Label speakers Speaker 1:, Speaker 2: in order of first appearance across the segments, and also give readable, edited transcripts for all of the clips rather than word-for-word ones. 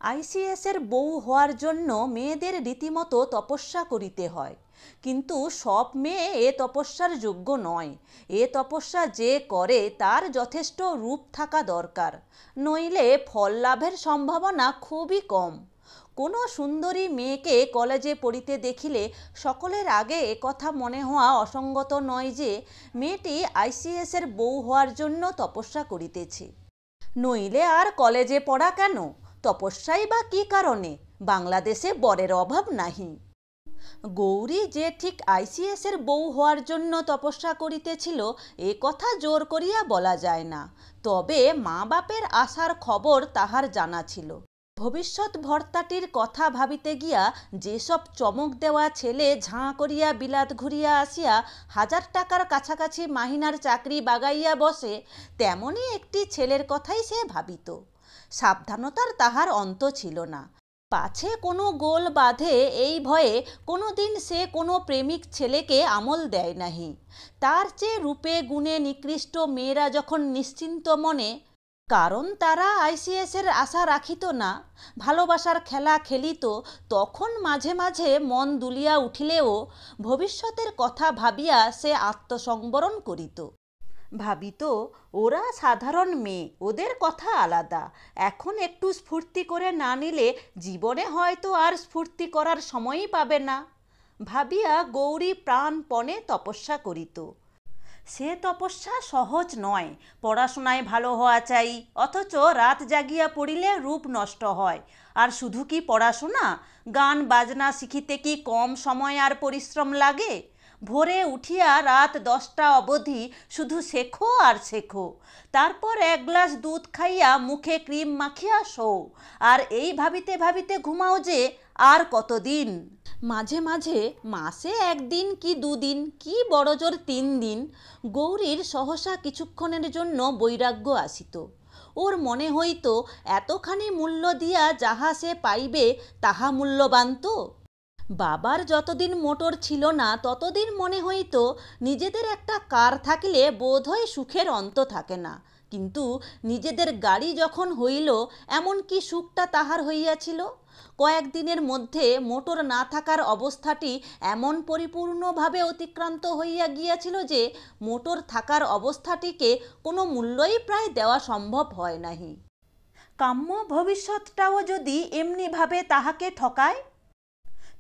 Speaker 1: আইসিএসের বউ হওয়ার জন্য মেয়েদের রীতিমতো তপস্যা করিতে হয়, কিন্তু সব মেয়ে এ তপস্যার যোগ্য নয়। এ তপস্যা যে করে তার যথেষ্ট রূপ থাকা দরকার, নইলে ফল লাভের সম্ভাবনা খুবই কম। কোনো সুন্দরী মেয়েকে কলেজে পড়িতে দেখিলে সকলের আগে একথা মনে হওয়া অসঙ্গত নয় যে মেয়েটি আইসিএসের বউ হওয়ার জন্য তপস্যা করিতেছে। নইলে আর কলেজে পড়া কেন? তপস্যাই বা কী কারণে? বাংলাদেশে বরের অভাব নাহি। গৌরী যে ঠিক আইসিএসের বউ হওয়ার জন্য তপস্যা করিতেছিল এ কথা জোর করিয়া বলা যায় না, তবে মা বাপের আশার খবর তাহার জানা ছিল। ভবিষ্যৎ ভর্তাটির কথা ভাবিতে গিয়া যেসব চমক দেওয়া ছেলে ঝাঁ করিয়া বিলাত ঘুরিয়া আসিয়া 1000 টাকার কাছাকাছি মাহিনার চাকরি বাগাইয়া বসে, তেমনি একটি ছেলের কথাই সে ভাবিত। সাবধানতার তাহার অন্ত ছিল না। পাছে কোনো গোল বাঁধে এই ভয়ে কোনো দিন সে কোনো প্রেমিক ছেলেকে আমল দেয় নাহি। তার চেয়ে রূপে গুণে নিকৃষ্ট মেয়েরা যখন নিশ্চিন্ত মনে, কারণ তারা আইসিএসের আশা রাখিত না, ভালোবাসার খেলা খেলিত, তখন মাঝে মাঝে মন দুলিয়া উঠিলেও ভবিষ্যতের কথা ভাবিয়া সে আত্মসংবরণ করিত। ভাবিত, ওরা সাধারণ মেয়ে, ওদের কথা আলাদা। এখন একটু স্ফূর্তি করে না নিলে জীবনে হয়তো আর স্ফূর্তি করার সময়ই পাবে না। ভাবিয়া গৌরী প্রাণপণে তপস্যা করিত। সে তপস্যা সহজ নয়। পড়াশোনায় ভালো হওয়া চাই, অথচ রাত জাগিয়া পড়িলে রূপ নষ্ট হয়। আর শুধু কি পড়াশোনা, গান বাজনা শিখিতে কি কম সময় আর পরিশ্রম লাগে? ভোরে উঠিয়া রাত 10টা অবধি শুধু শেখো আর শেখো, তারপর 1 গ্লাস দুধ খাইয়া মুখে ক্রিম মাখিয়া শোও, আর এই ভাবিতে ভাবিতে ঘুমাও যে আর কতদিন। মাঝে মাঝে মাসে 1 দিন কি 2 দিন কি বড়জোর 3 দিন গৌরীর সহসা কিছুক্ষণের জন্য বৈরাগ্য আসিত। ওর মনে হইত এতখানি মূল্য দিয়া যাহা সে পাইবে তাহা মূল্যবান তো। বাবার যতদিন মোটর ছিল না ততদিন মনে হইত নিজেদের একটা কার থাকিলে বোধহয় সুখের অন্ত থাকে না, কিন্তু নিজেদের গাড়ি যখন হইল এমন কি সুখটা তাহার হইয়াছিল। কয়েকদিনের মধ্যে মোটর না থাকার অবস্থাটি এমন পরিপূর্ণভাবে অতিক্রান্ত হইয়া গিয়াছিল যে মোটর থাকার অবস্থাটিকে কোনো মূল্যই প্রায় দেওয়া সম্ভব হয় নাহি। কাম্য ভবিষ্যৎটাও যদি এমনিভাবে তাহাকে ঠকায়,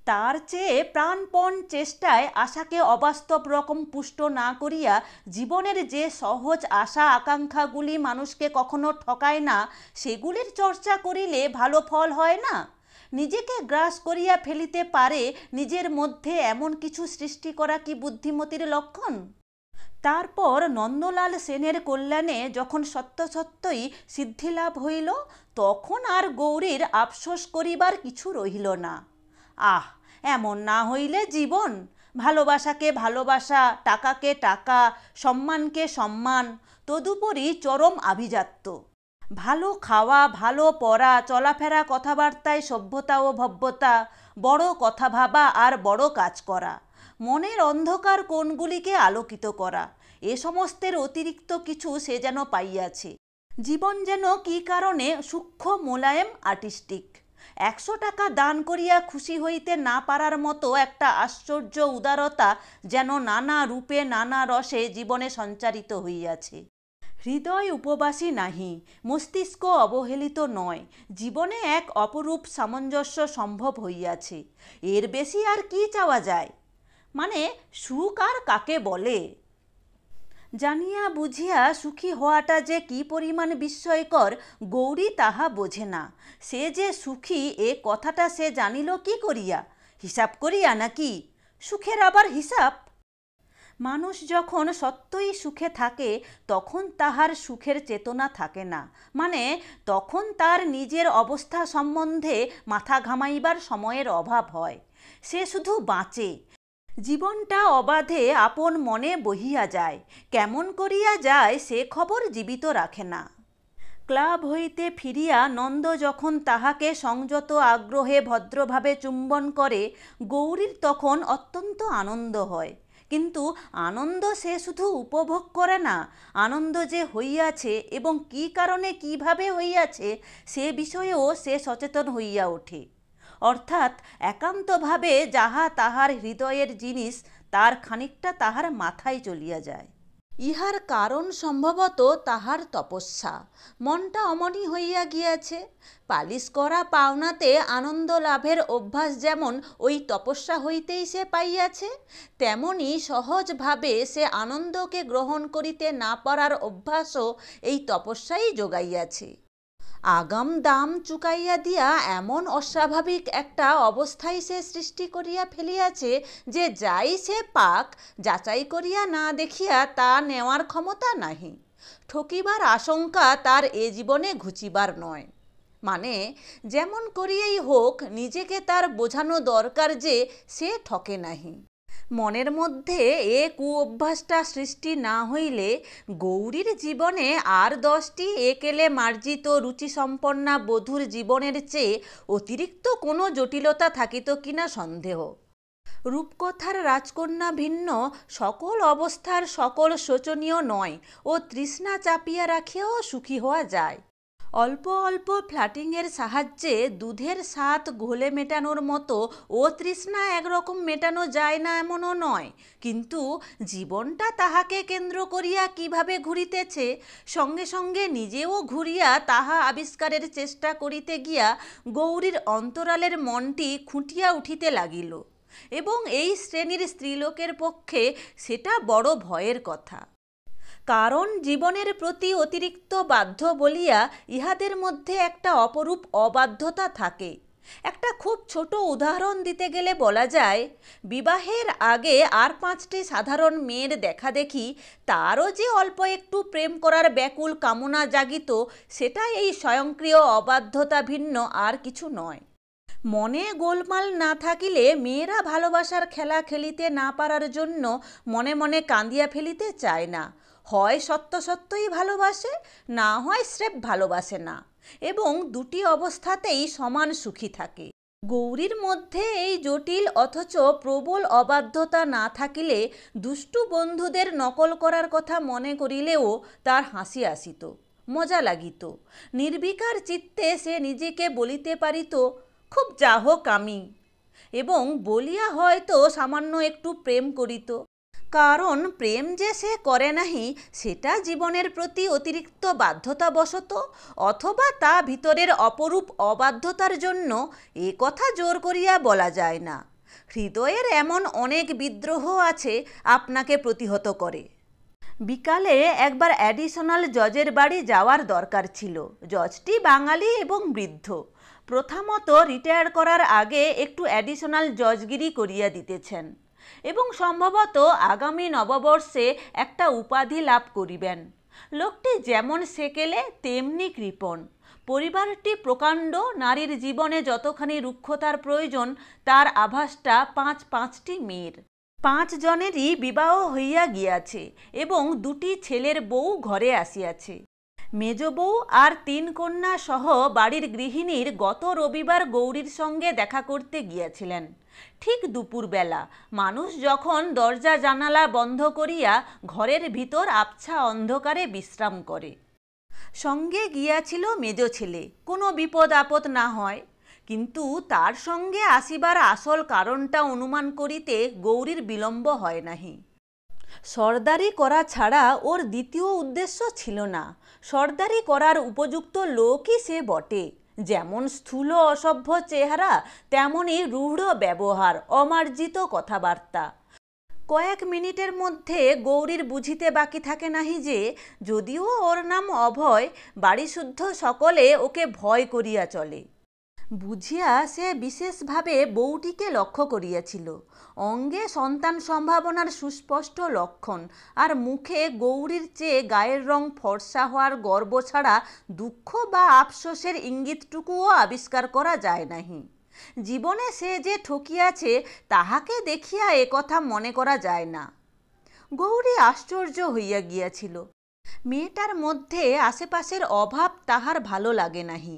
Speaker 1: তার চেয়ে প্রাণপণ চেষ্টায় আশাকে অবাস্তব রকম পুষ্ট না করিয়া জীবনের যে সহজ আশা আকাঙ্ক্ষাগুলি মানুষকে কখনো ঠকায় না সেগুলির চর্চা করিলে ভালো ফল হয় না? নিজেকে গ্রাস করিয়া ফেলিতে পারে নিজের মধ্যে এমন কিছু সৃষ্টি করা কি বুদ্ধিমতির লক্ষণ? তারপর নন্দলাল সেনের কল্যাণে যখন সত্য সত্যই সিদ্ধিলাভ হইল, তখন আর গৌরীর আফসোস করিবার কিছু রহিল না। আহ, এমন না হইলে জীবন! ভালোবাসাকে ভালোবাসা, টাকাকে টাকা, সম্মানকে সম্মান, তদুপরি চরম আভিজাত্য। ভালো খাওয়া, ভালো পড়া, চলাফেরা, কথাবার্তায় সভ্যতা ও ভব্যতা, বড় কথা ভাবা আর বড় কাজ করা, মনের অন্ধকার কোণগুলিকে আলোকিত করা, এ সমস্তের অতিরিক্ত কিছু সে যেন পাইয়াছে। জীবন যেন কী কারণে সূক্ষ্ম মোলায়েম আর্টিস্টিক। 100 টাকা দান করিয়া খুশি হইতে না পারার মতো একটা আশ্চর্য উদারতা যেন নানা রূপে নানা রসে জীবনে সঞ্চারিত হইয়াছে। হৃদয় উপবাসী নাহি, মস্তিষ্ক অবহেলিত নয়, জীবনে এক অপরূপ সামঞ্জস্য সম্ভব হইয়াছে। এর বেশি আর কি চাওয়া যায়? মানে সুখ আর কাকে বলে? জানিয়া বুঝিয়া সুখী হওয়াটা যে কি পরিমাণ বিস্ময়কর গৌরী তাহা বোঝে না। সে যে সুখী এ কথাটা সে জানিল কি করিয়া? হিসাব করিয়া নাকি? সুখের আবার হিসাব? মানুষ যখন সত্যই সুখে থাকে তখন তাহার সুখের চেতনা থাকে না, মানে তখন তার নিজের অবস্থা সম্বন্ধে মাথা ঘামাইবার সময়ের অভাব হয়। সে শুধু বাঁচে, জীবনটা অবাধে আপন মনে বহিয়া যায়। কেমন করিয়া যায় সে খবর জীবিত রাখে না। ক্লাব হইতে ফিরিয়া নন্দ যখন তাহাকে সংযত আগ্রহে ভদ্রভাবে চুম্বন করে, গৌরীর তখন অত্যন্ত আনন্দ হয়। কিন্তু আনন্দ সে শুধু উপভোগ করে না, আনন্দ যে হইয়াছে এবং কি কারণে কিভাবে হইয়াছে সে বিষয়েও সে সচেতন হইয়া ওঠে। অর্থাৎ একান্তভাবে যাহা তাহার হৃদয়ের জিনিস তার খানিকটা তাহার মাথায় চলিয়া যায়। ইহার কারণ সম্ভবত তাহার তপস্যা। মনটা অমনি হইয়া গিয়াছে। পালিশ করা পাওনাতে আনন্দ লাভের অভ্যাস যেমন ওই তপস্যা হইতেই সে পাইয়াছে, তেমনি সহজভাবে সে আনন্দকে গ্রহণ করিতে না পারার অভ্যাসও এই তপস্যাই যোগাইয়াছে। আগাম দাম চুকাইয়া দিয়া এমন অস্বাভাবিক একটা অবস্থায় সে সৃষ্টি করিয়া ফেলিয়াছে যে যাই সে পাক যাচাই করিয়া না দেখিয়া তা নেওয়ার ক্ষমতা নাহি। ঠকিবার আশঙ্কা তার এ জীবনে ঘুচিবার নয়। মানে যেমন করিয়াই হোক নিজেকে তার বোঝানো দরকার যে সে ঠকে নাহি। মনের মধ্যে এ কুঅভ্যাসটা সৃষ্টি না হইলে গৌরীর জীবনে আর 10টি একেলে মার্জিত রুচিসম্পন্না বধূর জীবনের চেয়ে অতিরিক্ত কোনো জটিলতা থাকিত কিনা সন্দেহ। রূপকথার রাজকন্যা ভিন্ন সকল অবস্থার সকল শোচনীয় নয় ও তৃষ্ণা চাপিয়া রাখিয়াও সুখী হওয়া যায়। অল্প অল্প ফ্ল্যাটিংয়ের সাহায্যে দুধের স্বাদ ঘোলে মেটানোর মতো ও তৃষ্ণা একরকম মেটানো যায় না এমনও নয়, কিন্তু জীবনটা তাহাকে কেন্দ্র করিয়া কিভাবে ঘুরিতেছে সঙ্গে সঙ্গে নিজেও ঘুরিয়া তাহা আবিষ্কারের চেষ্টা করিতে গিয়া গৌরীর অন্তরালের মনটি খুঁটিয়া উঠিতে লাগিল, এবং এই শ্রেণীর স্ত্রীলোকের পক্ষে সেটা বড় ভয়ের কথা। কারণ জীবনের প্রতি অতিরিক্ত বাধ্য বলিয়া ইহাদের মধ্যে একটা অপরূপ অবাধ্যতা থাকে। একটা খুব ছোট উদাহরণ দিতে গেলে বলা যায়, বিবাহের আগে আর 5টি সাধারণ মেয়ের দেখা দেখি তারও যে অল্প একটু প্রেম করার ব্যাকুল কামনা জাগিত, সেটা এই স্বয়ংক্রিয় অবাধ্যতা ভিন্ন আর কিছু নয়। মনে গোলমাল না থাকিলে মেয়েরা ভালোবাসার খেলা খেলিতে না পারার জন্য মনে মনে কাঁদিয়া ফেলিতে চায় না। হয় সত্য সত্যই ভালোবাসে, না হয় স্রেফ ভালোবাসে না, এবং দুটি অবস্থাতেই সমান সুখী থাকে। গৌরীর মধ্যে এই জটিল অথচ প্রবল অবাধ্যতা না থাকিলে দুষ্টু বন্ধুদের নকল করার কথা মনে করিলেও তার হাসি আসিত, মজা লাগিত। নির্বিকার চিত্তে সে নিজেকে বলিতে পারিত, খুব যা হোক আমি, এবং বলিয়া হয়তো সামান্য একটু প্রেম করিত। কারণ প্রেম যে সে করে নাহি সেটা জীবনের প্রতি অতিরিক্ত বাধ্যতাবশত অথবা তা ভিতরের অপরূপ অবাধ্যতার জন্য এ কথা জোর করিয়া বলা যায় না। হৃদয়ের এমন অনেক বিদ্রোহ আছে আপনাকে প্রতিহত করে। বিকালে একবার অ্যাডিশনাল জজের বাড়ি যাওয়ার দরকার ছিল। জজটি বাঙালি এবং বৃদ্ধ। প্রথামত রিটায়ার করার আগে একটু অ্যাডিশনাল জজগিরি করিয়া দিতেছেন এবং সম্ভবত আগামী নববর্ষে একটা উপাধি লাভ করিবেন। লোকটি যেমন সেকেলে তেমনি কৃপণ। পরিবারটি প্রকাণ্ড, নারীর জীবনে যতখানি রুক্ষতার প্রয়োজন তার আভাসটা 5টি মেয়ের। 5 জনেরই বিবাহ হইয়া গিয়াছে এবং 2টি ছেলের বউ ঘরে আসিয়াছে। মেজ বউ আর 3 কন্যা সহ বাড়ির গৃহিণীর গত রবিবার গৌরীর সঙ্গে দেখা করতে গিয়াছিলেন। ঠিক দুপুরবেলা মানুষ যখন দরজা জানালা বন্ধ করিয়া ঘরের ভিতর আবছা অন্ধকারে বিশ্রাম করে। সঙ্গে গিয়াছিল মেজ ছেলে, কোনো বিপদ আপদ না হয়। কিন্তু তার সঙ্গে আসিবার আসল কারণটা অনুমান করিতে গৌরীর বিলম্ব হয় নাহি। সর্দারি করা ছাড়া ওর দ্বিতীয় উদ্দেশ্য ছিল না। সর্দারি করার উপযুক্ত লোকই সে বটে। যেমন স্থূল অসভ্য চেহারা, তেমনই রূঢ় ব্যবহার, অমার্জিত কথাবার্তা। কয়েক মিনিটের মধ্যে গৌরীর বুঝিতে বাকি থাকে নাহি যে যদিও ওর নাম অভয়, বাড়িশুদ্ধ সকলে ওকে ভয় করিয়া চলে। বুঝিয়া সে বিশেষভাবে বউটিকে লক্ষ্য করিয়াছিল। অঙ্গে সন্তান সম্ভাবনার সুস্পষ্ট লক্ষণ, আর মুখে গৌরীর চেয়ে গায়ের রং ফর্সা হওয়ার গর্ব ছাড়া দুঃখ বা আফসোসের ইঙ্গিতটুকুও আবিষ্কার করা যায় নাহি। জীবনে সে যে ঠকিয়াছে তাহাকে দেখিয়া এ কথা মনে করা যায় না। গৌরী আশ্চর্য হইয়া গিয়াছিল। মেয়েটার মধ্যে আশেপাশের অভাব তাহার ভালো লাগে নাহি।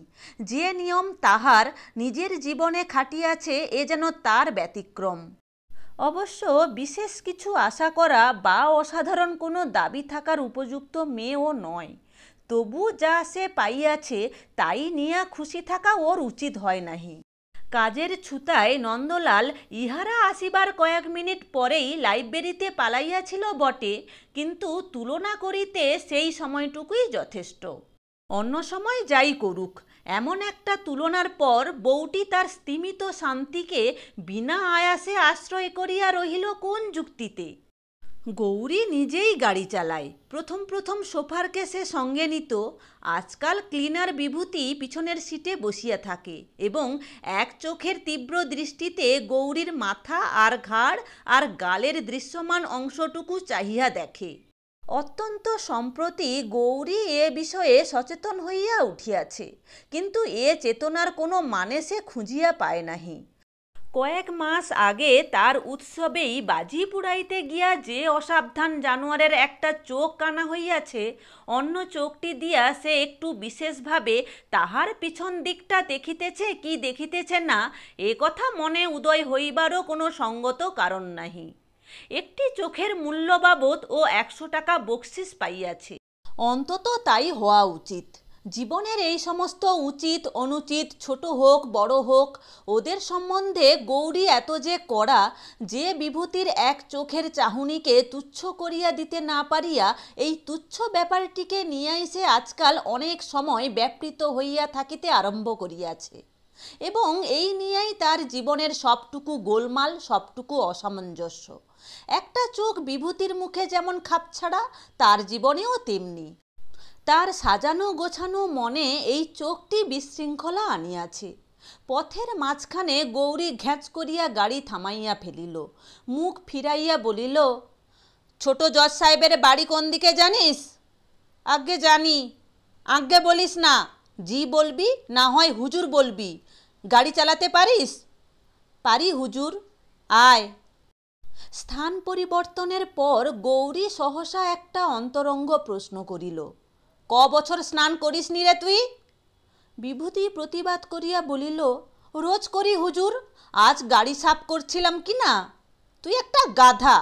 Speaker 1: যে নিয়ম তাহার নিজের জীবনে খাটিয়াছে এ যেন তার ব্যতিক্রম। অবশ্য বিশেষ কিছু আশা করা বা অসাধারণ কোনো দাবি থাকার উপযুক্ত মেয়েও নয়। তবু যা সে পাইয়াছে তাই নিয়া খুশি থাকা ওর উচিত হয় নাহি। কাজের ছুতায় নন্দলাল ইহারা আসিবার কয়েক মিনিট পরেই লাইব্রেরিতে পালাইয়াছিল বটে, কিন্তু তুলনা করিতে সেই সময়টুকুই যথেষ্ট। অন্য সময় যাই করুক, এমন একটা তুলনার পর বউটি তার স্তিমিত শান্তিকে বিনা আয়াসে আশ্রয় করিয়া রহিল কোন যুক্তিতে? গৌরী নিজেই গাড়ি চালায়। প্রথম প্রথম সোফারকে সে সঙ্গে নিত, আজকাল ক্লিনার বিভূতি পিছনের সিটে বসিয়া থাকে এবং এক চোখের তীব্র দৃষ্টিতে গৌরীর মাথা আর ঘাড় আর গালের দৃশ্যমান অংশটুকু চাহিয়া দেখে। অত্যন্ত সম্প্রতি গৌরী এ বিষয়ে সচেতন হইয়া উঠিয়াছে, কিন্তু এ চেতনার কোনো মানে সে খুঁজিয়া পায় নাহি। কয়েক মাস আগে তার উৎসবেই বাজি পুড়াইতে গিয়া যে অসাবধান জানোয়ারের একটা চোখ কানা হইয়াছে, অন্য চোখটি দিয়া সে একটু বিশেষভাবে তাহার পিছন দিকটা দেখিতেছে কি দেখিতেছে না, এ কথা মনে উদয় হইবারও কোনো সঙ্গত কারণ নাহি। একটি চোখের মূল্য বাবদ ও 100 টাকা বকশিস পাইয়াছে, অন্তত তাই হওয়া উচিত। জীবনের এই সমস্ত উচিত অনুচিত, ছোট হোক বড় হোক, ওদের সম্বন্ধে গৌরী এত যে কড়া যে বিভূতির এক চোখের চাহনিকে তুচ্ছ করিয়া দিতে না পারিয়া এই তুচ্ছ ব্যাপারটিকে নিয়াই সে আজকাল অনেক সময় ব্যাপৃত হইয়া থাকিতে আরম্ভ করিয়াছে, এবং এই নিয়েই তার জীবনের সবটুকু গোলমাল, সবটুকু অসামঞ্জস্য। একটা চোখ বিভূতির মুখে যেমন খাপছাড়া, তার জীবনেও তেমনি। তার সাজানো গোছানো মনে এই চোখটি বিশৃঙ্খলা আনিয়াছে। পথের মাঝখানে গৌরী ঘ্যাঁচ করিয়া গাড়ি থামাইয়া ফেলিল, মুখ ফিরাইয়া বলিল, ছোট জজ সাহেবের বাড়ি কোন দিকে জানিস? আজ্ঞে জানি। আজ্ঞে বলিস না, জি বলবি, না হয় হুজুর বলবি। গাড়ি চালাতে পারিস? পারি হুজুর। আয়। স্থান পরিবর্তনের পর গৌরী সহসা একটা অন্তরঙ্গ প্রশ্ন করিল, ক বছর স্নান করিস নি রে তুই? বিভূতি প্রতিবাদ করিয়া বলিল, রোজ করি হুজুর, আজ গাড়ি সাফ করছিলাম কি না। তুই একটা গাধা।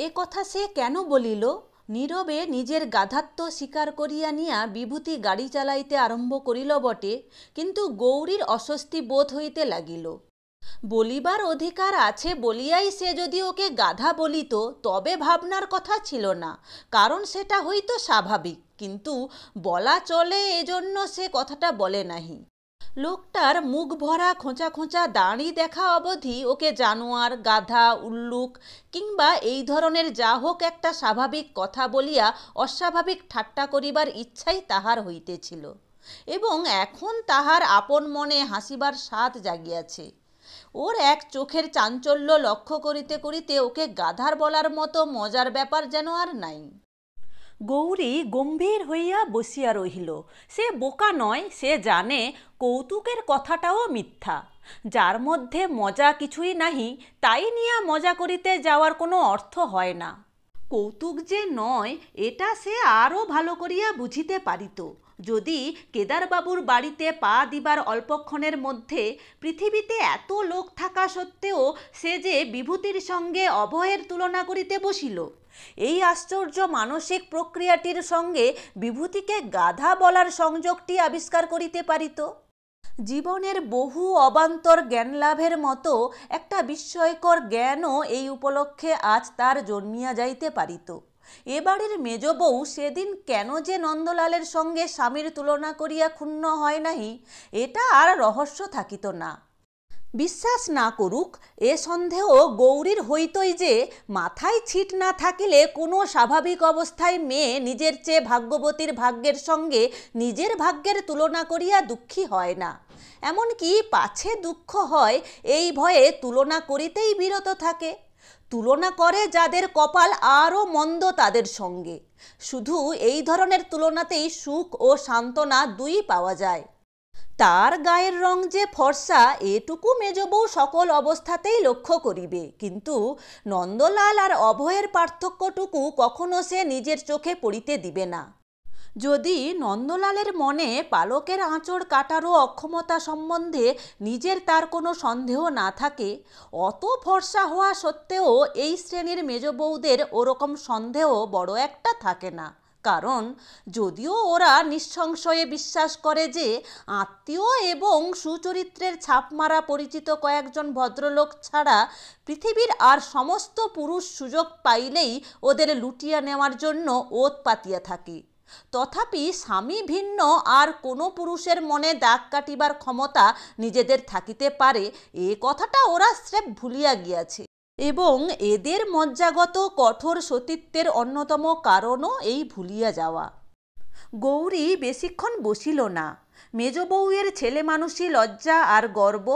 Speaker 1: এ কথা সে কেন বলিল? নীরবে নিজের গাধাত্ব স্বীকার করিয়া নিয়া বিভূতি গাড়ি চালাইতে আরম্ভ করিল বটে, কিন্তু গৌরীর অস্বস্তি বোধ হইতে লাগিল। বলিবার অধিকার আছে বলিয়াই সে যদি ওকে গাধা বলিত তবে ভাবনার কথা ছিল না, কারণ সেটা হইতো স্বাভাবিক, কিন্তু বলা চলে এজন্য সে কথাটা বলে নাহি। লোকটার মুখ ভরা খোঁচা খোঁচা দাড়ি দেখা অবধি ওকে জানোয়ার, গাধা, উল্লুক কিংবা এই ধরনের যা হোক একটা স্বাভাবিক কথা বলিয়া অস্বাভাবিক ঠাট্টা করিবার ইচ্ছাই তাহার হইতেছিল, এবং এখন তাহার আপন মনে হাসিবার স্বাদ জাগিয়াছে। ওর এক চোখের চাঞ্চল্য লক্ষ্য করিতে করিতে ওকে গাধার বলার মতো মজার ব্যাপার যেন আর নাই। গৌরী গম্ভীর হইয়া বসিয়া রহিল। সে বোকা নয়, সে জানে কৌতুকের কথাটাও মিথ্যা। যার মধ্যে মজা কিছুই নাহি তাই নিয়ে মজা করিতে যাওয়ার কোনো অর্থ হয় না। কৌতুক যে নয় এটা সে আরও ভালো করিয়া বুঝিতে পারিত যদি কেদারবাবুর বাড়িতে পা দিবার অল্পক্ষণের মধ্যে পৃথিবীতে এত লোক থাকা সত্ত্বেও সে যে বিভূতির সঙ্গে অভয়ের তুলনা করিতে বসিল। এই আশ্চর্য মানসিক প্রক্রিয়াটির সঙ্গে বিভূতিকে গাধা বলার সংযোগটি আবিষ্কার করিতে পারিত। জীবনের বহু অবান্তর জ্ঞান লাভের মতো একটা বিস্ময়কর জ্ঞানও এই উপলক্ষে আজ তার জন্মিয়া যাইতে পারিত। এ বাড়ির মেজ বউ সেদিন কেন যে নন্দলালের সঙ্গে স্বামীর তুলনা করিয়া ক্ষুণ্ণ হয় নাহি, এটা আর রহস্য থাকিত না। বিশ্বাস না করুক, এ সন্দেহ গৌরীর হইতই যে মাথায় ছিট না থাকিলে কোনো স্বাভাবিক অবস্থায় মেয়ে নিজের চেয়ে ভাগ্যবতীর ভাগ্যের সঙ্গে নিজের ভাগ্যের তুলনা করিয়া দুঃখী হয় না। এমনকি পাছে দুঃখ হয় এই ভয়ে তুলনা করিতেই বিরত থাকে। তুলনা করে যাদের কপাল আরও মন্দ তাদের সঙ্গে। শুধু এই ধরনের তুলনাতেই সুখ ও সান্ত্বনা দুই পাওয়া যায়। তার গায়ের রং যে ফর্সা এটুকু মেজবউ সকল অবস্থাতেই লক্ষ্য করিবে, কিন্তু নন্দলাল আর অভয়ের পার্থক্যটুকু কখনো সে নিজের চোখে পড়িতে দিবে না। যদি নন্দলালের মনে পালকের আঁচড় কাটারও অক্ষমতা সম্বন্ধে নিজের তার কোনো সন্দেহ না থাকে, অত ফর্সা হওয়া সত্ত্বেও এই শ্রেণীর মেজ বউদের ওরকম সন্দেহ বড় একটা থাকে না। কারণ যদিও ওরা নিঃসংশয়ে বিশ্বাস করে যে আত্মীয় এবং সুচরিত্রের ছাপমারা পরিচিত কয়েকজন ভদ্রলোক ছাড়া পৃথিবীর আর সমস্ত পুরুষ সুযোগ পাইলেই ওদের লুটিয়ে নেওয়ার জন্য ওত পাতিয়া থাকে, তথাপি স্বামী ভিন্ন আর কোনো পুরুষের মনে দাগ কাটিবার ক্ষমতা নিজেদের থাকিতে পারে এ কথাটা ওরা স্রেফ ভুলিয়া গিয়াছে। এবং এদের মজ্জাগত কঠোর সতীত্বের অন্যতম কারণও এই ভুলিয়া যাওয়া। গৌরী বেশিক্ষণ বসিল না। মেজ বউয়ের ছেলে মানুষই লজ্জা আর গর্ব,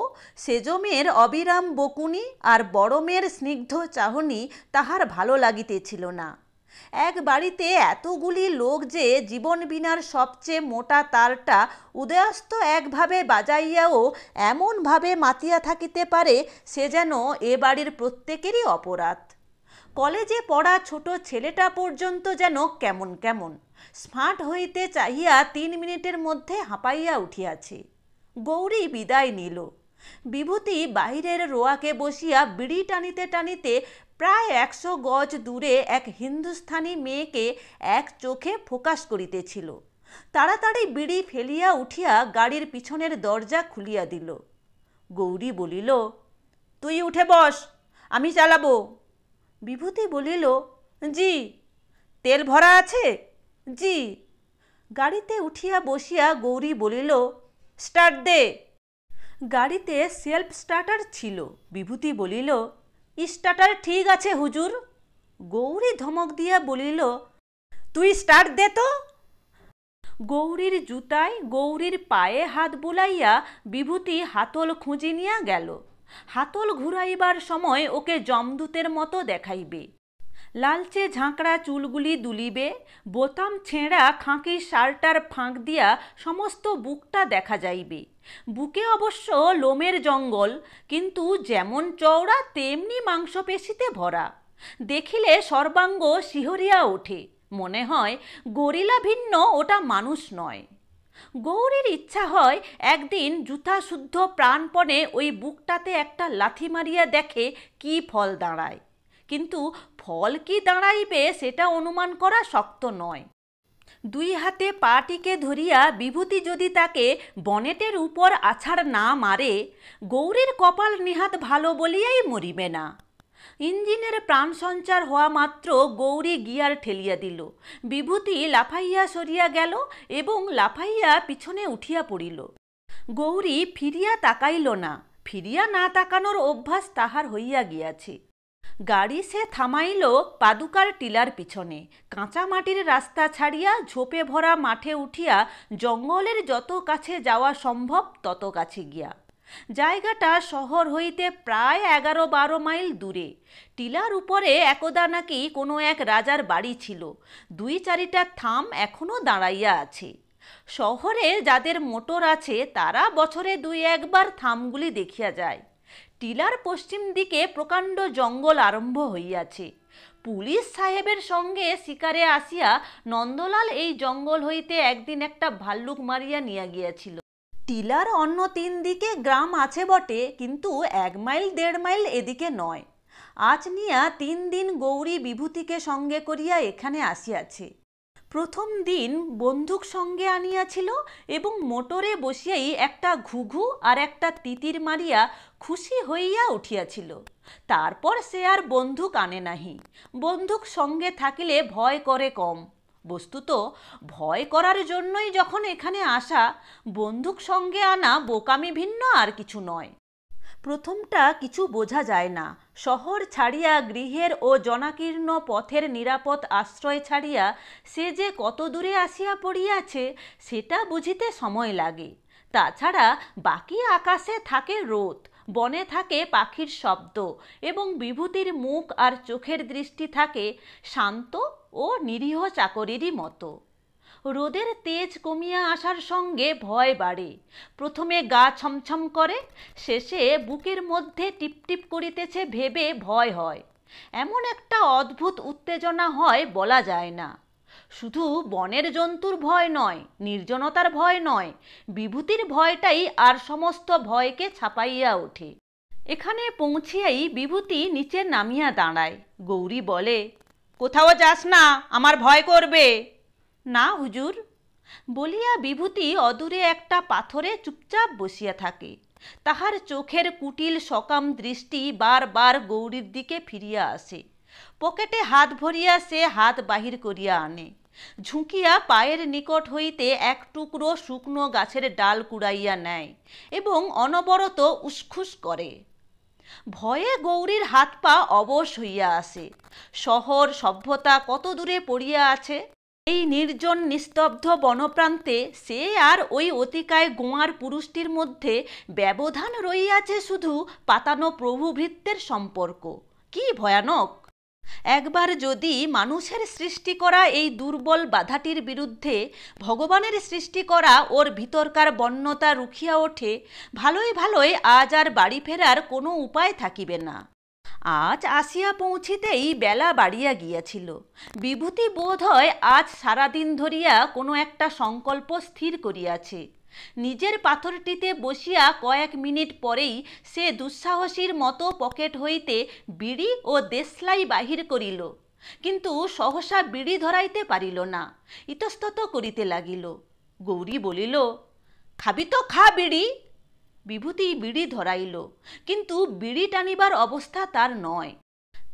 Speaker 1: সেজ মেয়ের অবিরাম বকুনি আর বড় মেয়ের স্নিগ্ধ চাহনি তাহার ভালো লাগিতেছিল না। এক বাড়িতে এতগুলি লোক যে জীবন বীণার সবচেয়ে মোটা তারটা উদয়াস্ত একভাবে বাজাইয়াও এমনভাবে মাতিয়া থাকিতে পারে সে যেন এ বাড়ির প্রত্যেকেরই অপরাধ। কলেজে পড়া ছোট ছেলেটা পর্যন্ত যেন কেমন কেমন স্মার্ট হইতে চাহিয়া 3 মিনিটের মধ্যে হাঁপাইয়া উঠিয়াছে। গৌরী বিদায় নিল। বিভূতি বাহিরের রোয়াকে বসিয়া বিড়ি টানিতে টানিতে প্রায় 100 গজ দূরে এক হিন্দুস্থানি মেয়েকে এক চোখে ফোকাস করিতেছিল। তাড়াতাড়ি বিড়ি ফেলিয়া উঠিয়া গাড়ির পিছনের দরজা খুলিয়া দিল। গৌরী বলিল, তুই উঠে বস, আমি চালাবো। বিভূতি বলিল, জি। তেল ভরা আছে? জি। গাড়িতে উঠিয়া বসিয়া গৌরী বলিল, স্টার্ট দে। গাড়িতে সেলফ স্টার্টার ছিল। বিভূতি বলিল, স্টার্টার ঠিক আছে হুজুর। গৌরী ধমক দিয়া বলিল, তুই স্টার্ট দে তো। গৌরীর জুতায় গৌরীর পায়ে হাত বুলাইয়া বিভূতি হাতল খুঁজি নিয়া গেল। হাতল ঘুরাইবার সময় ওকে যমদূতের মতো দেখাইবে। লালচে ঝাঁকড়া চুলগুলি দুলিবে, বোতাম ছেঁড়া খাঁকি শার্টার ফাঁক দিয়া সমস্ত বুকটা দেখা যাইবে। বুকে অবশ্য লোমের জঙ্গল, কিন্তু যেমন চওড়া তেমনি মাংসপেশিতে ভরা। দেখিলে সর্বাঙ্গ শিহরিয়া ওঠে, মনে হয় গরিলা ভিন্ন ওটা মানুষ নয়। গৌরীর ইচ্ছা হয় একদিন জুতা শুদ্ধ প্রাণপণে ওই বুকটাতে একটা লাথি মারিয়া দেখে কি ফল দাঁড়ায়, কিন্তু ফল কি দাঁড়াইবে সেটা অনুমান করা শক্ত নয়। 2 হাতে পাটিকে ধরিয়া বিভূতি যদি তাকে বনেটের উপর আছাড় না মারে, গৌরীর কপাল নিহাত ভালো বলিয়াই মরিবে না। ইঞ্জিনের প্রাণ সঞ্চার হওয়া মাত্র গৌরী গিয়ার ঠেলিয়া দিল। বিভূতি লাফাইয়া সরিয়া গেল এবং লাফাইয়া পিছনে উঠিয়া পড়িল। গৌরী ফিরিয়া তাকাইল না। ফিরিয়া না তাকানোর অভ্যাস তাহার হইয়া গিয়াছে। গাড়ি সে থামাইল পাদুকার টিলার পিছনে। কাঁচা মাটির রাস্তা ছাড়িয়া ঝোপে ভরা মাঠে উঠিয়া জঙ্গলের যত কাছে যাওয়া সম্ভব তত কাছে গিয়া। জায়গাটা শহর হইতে প্রায় 11-12 মাইল দূরে। টিলার উপরে একদা নাকি কোনো এক রাজার বাড়ি ছিল। 2-4টা থাম এখনো দাঁড়াইয়া আছে। শহরে যাদের মোটর আছে তারা বছরে 2-1 বার থামগুলি দেখিয়া যায়। টিলার পশ্চিম দিকে প্রকাণ্ড জঙ্গল আরম্ভ হইয়াছে। পুলিশ সাহেবের সঙ্গে শিকারে আসিয়া নন্দলাল এই জঙ্গল হইতে একদিন একটা ভাল্লুক মারিয়া নিয়া গিয়াছিল। টিলার অন্য 3 দিকে গ্রাম আছে বটে, কিন্তু 1 মাইল 1.5 মাইল এদিকে নয়। আজ নিয়া 3 দিন গৌরী বিভূতিকে সঙ্গে করিয়া এখানে আসিয়াছে। প্রথম দিন বন্দুক সঙ্গে আনিয়াছিল এবং মোটরে বসিয়াই একটা ঘুঘু আর একটা তিতির মারিয়া খুশি হইয়া উঠিয়াছিল। তারপর সে আর বন্দুক আনে নাহি। বন্দুক সঙ্গে থাকিলে ভয় করে কম। বস্তুত ভয় করার জন্যই যখন এখানে আসা, বন্দুক সঙ্গে আনা বোকামি ভিন্ন আর কিছু নয়। প্রথমটা কিছু বোঝা যায় না। শহর ছাড়িয়া গৃহের ও জনাকীর্ণ পথের নিরাপদ আশ্রয় ছাড়িয়া সে যে কত দূরে আসিয়া পড়িয়াছে সেটা বুঝিতে সময় লাগে। তাছাড়া বাকি আকাশে থাকে রোদ, বনে থাকে পাখির শব্দ এবং বিভূতির মুখ আর চোখের দৃষ্টি থাকে শান্ত ও নিরীহ চাকরেরই মতো। রোদের তেজ কমিয়া আসার সঙ্গে ভয় বাড়ে। প্রথমে গা ছমছম করে, শেষে বুকের মধ্যে টিপটিপ করিতেছে ভেবে ভয় হয়। এমন একটা অদ্ভুত উত্তেজনা হয় বলা যায় না। শুধু বনের জন্তুর ভয় নয়, নির্জনতার ভয় নয়, বিভূতির ভয়টাই আর সমস্ত ভয়কে ছাপাইয়া ওঠে। এখানে পৌঁছিয়াই বিভূতি নিচে নামিয়া দাঁড়ায়। গৌরী বলে, কোথাও যাস না, আমার ভয় করবে। না হুজুর, বলিয়া বিভূতি অদূরে একটা পাথরে চুপচাপ বসিয়া থাকে। তাহার চোখের কুটিল সকাম দৃষ্টি বারবার গৌরীর দিকে ফিরিয়া আসে। পকেটে হাত ভরিয়া সে হাত বাহির করিয়া আনে। ঝুঁকিয়া পায়ের নিকট হইতে এক টুকরো শুকনো গাছের ডাল কুড়াইয়া নেয় এবং অনবরত উসখুস করে। ভয়ে গৌরীর হাত পা অবশ হইয়া আসে। শহর সভ্যতা কত দূরে পড়িয়া আছে। এই নির্জন নিস্তব্ধ বনপ্রান্তে সে আর ওই অতিকায় গোয়ার পুরুষটির মধ্যে ব্যবধান রইয়াছে শুধু পাতানো প্রভুভৃত্যের সম্পর্ক। কি ভয়ানক! একবার যদি মানুষের সৃষ্টি করা এই দুর্বল বাধাটির বিরুদ্ধে ভগবানের সৃষ্টি করা ওর ভিতরকার বন্যতা রুখিয়া ওঠে, ভালোই ভালোই আজ আর বাড়ি ফেরার কোনো উপায় থাকিবে না। আজ আসিয়া পৌঁছিতেই বেলা বাড়িয়া গিয়াছিল। বিভূতি বোধ হয় আজ সারাদিন ধরিয়া কোনো একটা সংকল্প স্থির করিয়াছে। নিজের পাথরটিতে বসিয়া কয়েক মিনিট পরেই সে দুঃসাহসীর মতো পকেট হইতে বিড়ি ও দেশলাই বাহির করিল, কিন্তু সহসা বিড়ি ধরাইতে পারিল না। ইতস্তত করিতে লাগিল। গৌরী বলিল, খাবি তো খা বিড়ি। বিভূতি বিড়ি ধরাইল, কিন্তু বিড়ি টানিবার অবস্থা তার নয়।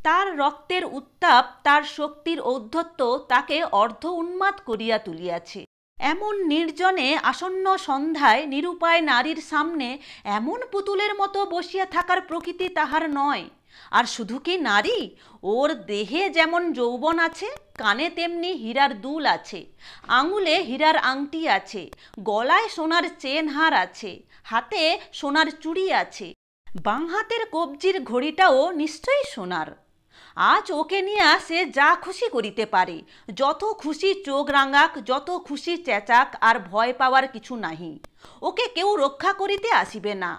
Speaker 1: তার রক্তের উত্তাপ, তার শক্তির ঔদ্ধত্য তাকে অর্ধ উন্মাদ করিয়া তুলিয়াছে। এমন নির্জনে আসন্ন সন্ধ্যায় নিরুপায় নারীর সামনে এমন পুতুলের মতো বসিয়া থাকার প্রকৃতি তাহার নয়। আর শুধু কি নারী, ওর দেহে যেমন যৌবন আছে, কানে তেমনি হীরার দুল আছে, আঙুলে হীরার আংটি আছে, গলায় সোনার চেন হার আছে, হাতে সোনার চুড়ি আছে, বাঁ হাতের কবজির ঘড়িটাও নিশ্চয়ই সোনার। আজ ওকে নিয়ে সে যা খুশি করিতে পারে, যত খুশি চোখ রাঙাক, যত খুশি চেঁচাক, আর ভয় পাওয়ার কিছু নাহি। ওকে কেউ রক্ষা করিতে আসিবে না।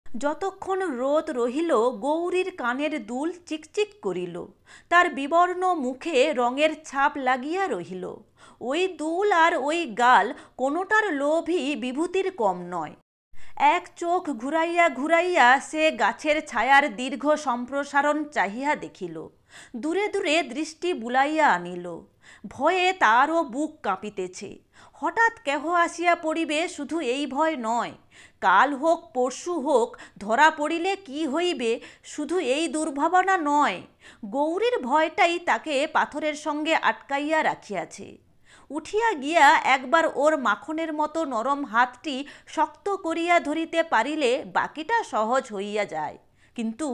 Speaker 1: যতক্ষণ রোদ রহিল, গৌরীর কানের দুল চিকচিক করিল, তার বিবর্ণ মুখে রঙের ছাপ লাগিয়া রহিল। ওই দুল আর ওই গাল কোনোটার লোভই বিভূতির কম নয়। এক চোখ ঘুরাইয়া ঘুরাইয়া সে গাছের ছায়ার দীর্ঘ সম্প্রসারণ চাহিয়া দেখিল, দূরে দূরে দৃষ্টি বুলাইয়া আনিল। ভয়ে তারও বুক কাঁপিতেছে। হঠাৎ কেহ আসিয়া পড়িবে, শুধু এই ভয় নয়, কাল হোক পরশু হোক ধরা পড়িলে কি হইবে, শুধু এই দুর্ভাবনা নয়। গৌরীর ভয়টাই তাকে পাথরের সঙ্গে আটকাইয়া রাখিয়াছে। উঠিয়া গিয়া একবার ওর মাখনের মতো নরম হাতটি শক্ত করিয়া ধরিতে পারিলে বাকিটা সহজ হইয়া যায়। কিন্তু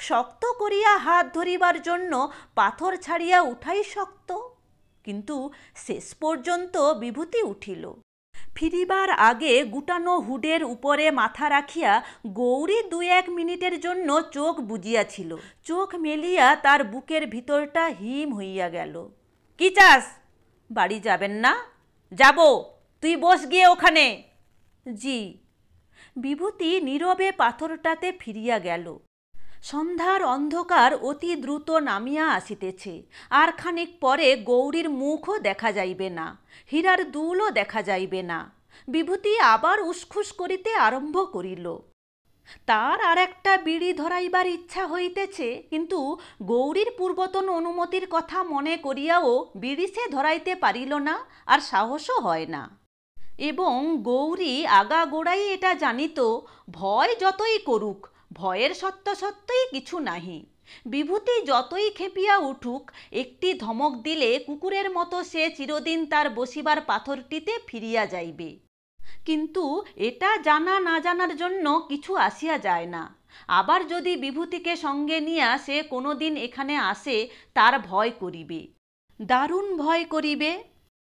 Speaker 1: শক্ত করিয়া হাত ধরিবার জন্য পাথর ছাড়িয়া উঠাই শক্ত। কিন্তু শেষ পর্যন্ত বিভূতি উঠিল। ফিরিবার আগে গুটানো হুডের উপরে মাথা রাখিয়া গৌরী ২-১ মিনিটের জন্য চোখ বুজিয়াছিল। চোখ মেলিয়া তার বুকের ভিতরটা হিম হইয়া গেল। কি চাস? বাড়ি যাবেন না? যাব, তুই বস গিয়ে ওখানে। জি। বিভূতি নীরবে পাথরটাতে ফিরিয়া গেল। সন্ধ্যার অন্ধকার অতি দ্রুত নামিয়া আসিতেছে। আর খানিক পরে গৌরীর মুখও দেখা যাইবে না, হীরার দুলও দেখা যাইবে না। বিভূতি আবার উসখুস করিতে আরম্ভ করিল। তার আর একটা বিড়ি ধরাইবার ইচ্ছা হইতেছে, কিন্তু গৌরীর পূর্বতন অনুমতির কথা মনে করিয়াও বিড়ি সে ধরাইতে পারিল না, আর সাহসও হয় না। এবং গৌরী আগাগোড়াই এটা জানিত, ভয় যতই করুক, ভয়ের সত্যই কিছু নাহি। বিভূতি যতই খেপিয়া উঠুক, একটি ধমক দিলে কুকুরের মতো সে চিরদিন তার বসিবার পাথরটিতে ফিরিয়া যাইবে। কিন্তু এটা জানা না জানার জন্য কিছু আসিয়া যায় না। আবার যদি বিভূতিকে সঙ্গে নিয়া সে কোনোদিন এখানে আসে, তার ভয় করিবে, দারুণ ভয় করিবে।